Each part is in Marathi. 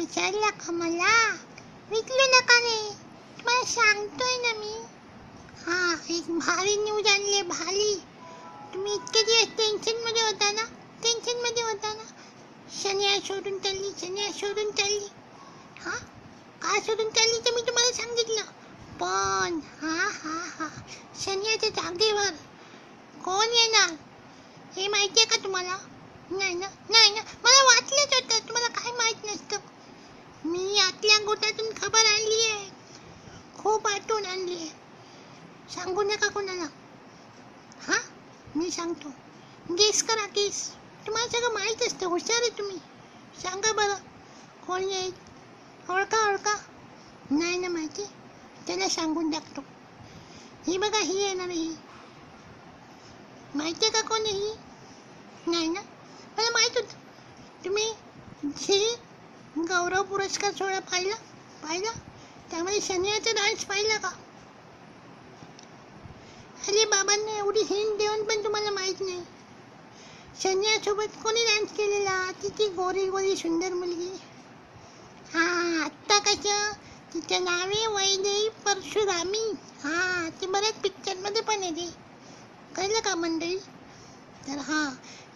विचारला का मला? विचारू नका रे, तुम्हाला सांगतोय ना मी. हा, एक भारी न्यूज आणली, भारी. तुम्ही इतके दिवस टेन्शनमध्ये होता ना, शनिया सोडून चालली. हा, का सोडून चालली ते मी तुम्हाला सांगितलं. पण हा शनियाच्या जागेवर कोण येणार हे माहितीये का तुम्हाला? नाही ना, मला वाटलंच होतं. तुम्हाला काय माहित नसतं. मी आतल्या गोटातून खबर आणली आहे, खूप आठवण आणली आहे. सांगू नका कोणाला. हा, मी सांगतो. गेस करा, गेस. तुम्हाला सगळं माहित असतं, हुशार आहे तुम्ही. सांगा बरं, कोण येईल? ओळखा. नाही ना माहिती? त्याला सांगून टाकतो. ही बघा, ही येणार. ही माहिती आहे का कोण आहे ही? नाही ना, मला माहित होतं. तुम्ही ही गौरव पुरस्कार सोहळा पाहिला? त्यामध्ये शनियाचा डान्स पाहिला का? अरे बाबांना एवढी हिंट देऊन पण तुम्हाला माहित नाही. शनियासोबत कोणी डान्स केलेला? ती गोरी सुंदर मुलगी. हा, आत्ता कसं तिचं नाव आहे वैदेही परशुरामी. हा, ती बऱ्याच पिक्चरमध्ये पण येते, कळलं का मंडळी? तर हा,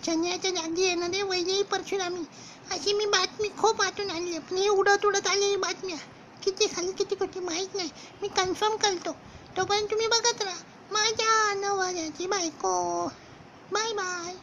शनियाच्या जागी येणारे वैदेही परशुरामी अशी मी बातमी खूप आतून आणली. पण ही उडत आलेली बातम्या किती खाली किती खोटी माहीत नाही. मी कन्फर्म करतो. तोपर्यंत तुम्ही बघत राहा माझ्या नवऱ्याची बायको. Bye bye.